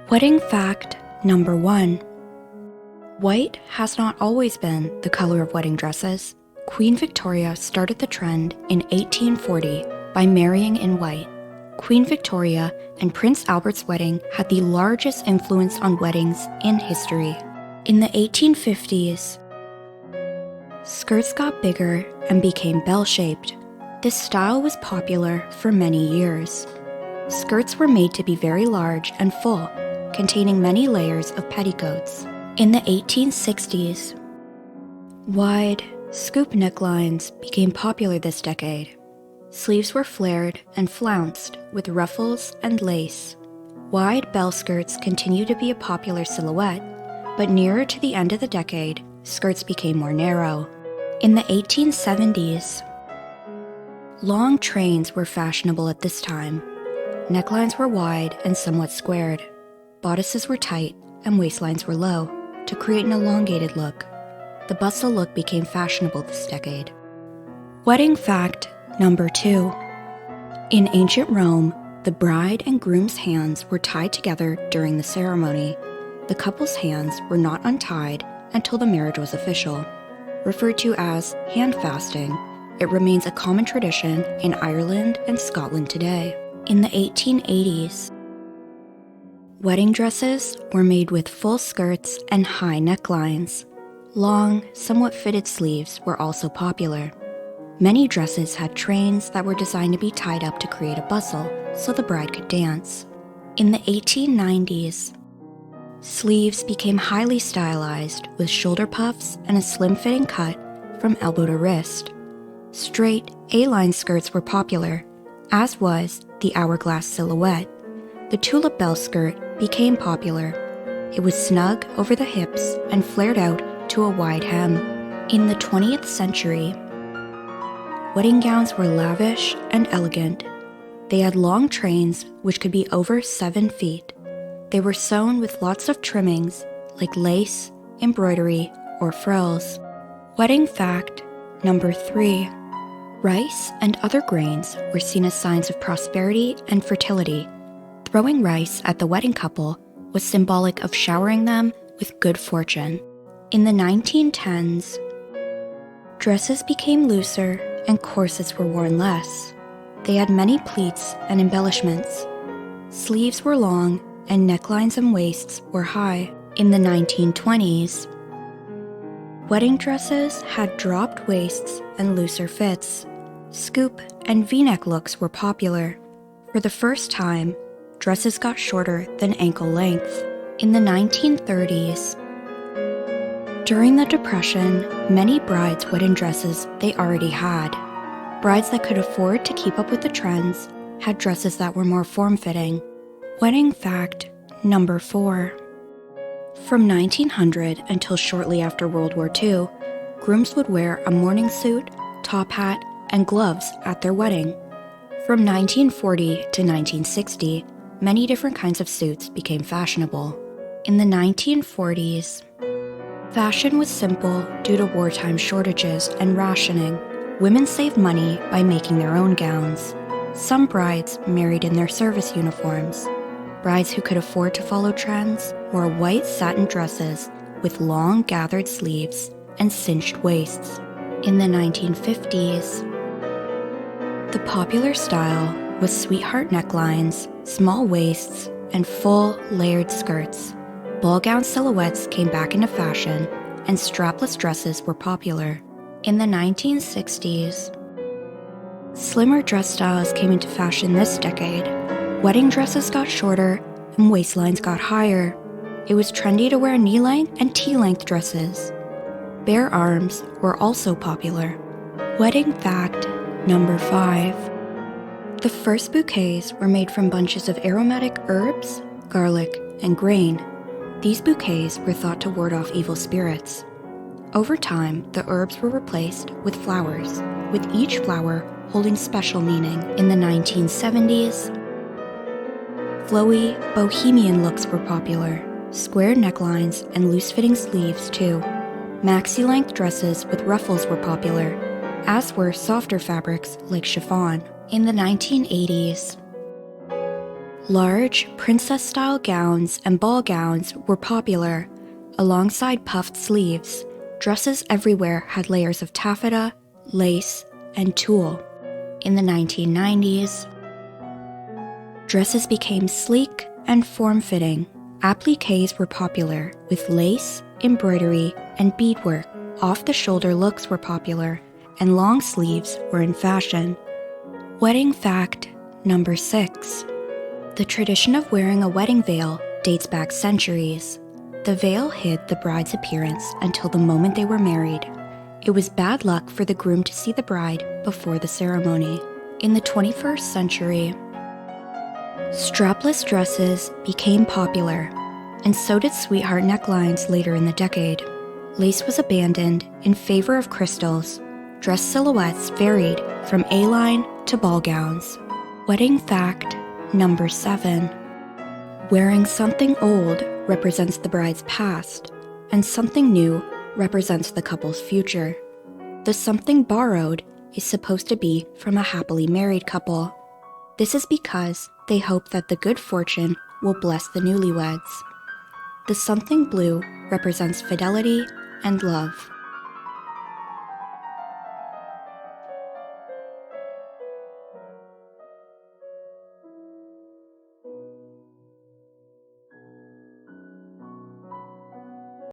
Wedding fact number 1. White has not always been the color of wedding dresses. Queen Victoria started the trend in 1840 by marrying in white. Queen Victoria and Prince Albert's wedding had the largest influence on weddings in history. In the 1850s, skirts got bigger and became bell-shaped. This style was popular for many years. Skirts were made to be very large and full, containing many layers of petticoats. In the 1860s, wide, scoop necklines became popular this decade. Sleeves were flared and flounced with ruffles and lace. Wide bell skirts continued to be a popular silhouette, but nearer to the end of the decade, skirts became more narrow. In the 1870s, long trains were fashionable at this time. Necklines were wide and somewhat squared. Bodices were tight and waistlines were low to create an elongated look. The bustle look became fashionable this decade. Wedding fact number 2. In ancient Rome, the bride and groom's hands were tied together during the ceremony. The couple's hands were not untied until the marriage was official. Referred to as hand fasting, it remains a common tradition in Ireland and Scotland today. In the 1880s, wedding dresses were made with full skirts and high necklines. Long, somewhat fitted sleeves were also popular. Many dresses had trains that were designed to be tied up to create a bustle so the bride could dance. In the 1890s, sleeves became highly stylized with shoulder puffs and a slim-fitting cut from elbow to wrist. Straight, A-line skirts were popular, as was the hourglass silhouette. The tulip bell skirt became popular. It was snug over the hips and flared out to a wide hem. In the 20th century, wedding gowns were lavish and elegant. They had long trains which could be over 7 feet. They were sewn with lots of trimmings like lace, embroidery, or frills. Wedding fact number 3. Rice and other grains were seen as signs of prosperity and fertility. Throwing rice at the wedding couple was symbolic of showering them with good fortune. In the 1910s, dresses became looser and corsets were worn less. They had many pleats and embellishments. Sleeves were long and necklines and waists were high. In the 1920s, wedding dresses had dropped waists and looser fits. Scoop and V-neck looks were popular. For the first time, dresses got shorter than ankle length. In the 1930s, during the Depression, many brides' wedding dresses they already had. Brides that could afford to keep up with the trends had dresses that were more form-fitting. Wedding fact number 4. From 1900 until shortly after World War II, grooms would wear a morning suit, top hat, and gloves at their wedding. From 1940 to 1960, many different kinds of suits became fashionable. In the 1940s, fashion was simple due to wartime shortages and rationing. Women saved money by making their own gowns. Some brides married in their service uniforms. Brides who could afford to follow trends wore white satin dresses with long gathered sleeves and cinched waists. In the 1950s, the popular style was sweetheart necklines, small waists, and full layered skirts. Ball gown silhouettes came back into fashion, and strapless dresses were popular. In the 1960s, slimmer dress styles came into fashion this decade. Wedding dresses got shorter and waistlines got higher. It was trendy to wear knee-length and T-length dresses. Bare arms were also popular. Wedding fact number 5. The first bouquets were made from bunches of aromatic herbs, garlic, and grain. These bouquets were thought to ward off evil spirits. Over time, the herbs were replaced with flowers, with each flower holding special meaning. In the 1970s, flowy, bohemian looks were popular, square necklines and loose-fitting sleeves too. Maxi-length dresses with ruffles were popular, as were softer fabrics like chiffon. In the 1980s, large, princess-style gowns and ball gowns were popular. Alongside puffed sleeves, dresses everywhere had layers of taffeta, lace, and tulle. In the 1990s, dresses became sleek and form-fitting. Appliques were popular, with lace, embroidery, and beadwork. Off-the-shoulder looks were popular, and long sleeves were in fashion. Wedding fact number 6. The tradition of wearing a wedding veil dates back centuries. The veil hid the bride's appearance until the moment they were married. It was bad luck for the groom to see the bride before the ceremony. In the 21st century, strapless dresses became popular, and so did sweetheart necklines later in the decade. Lace was abandoned in favor of crystals. Dress silhouettes varied from A-line to ball gowns. Wedding fact number 7. Wearing something old represents the bride's past, and something new represents the couple's future. The something borrowed is supposed to be from a happily married couple. This is because they hope that the good fortune will bless the newlyweds. The something blue represents fidelity and love.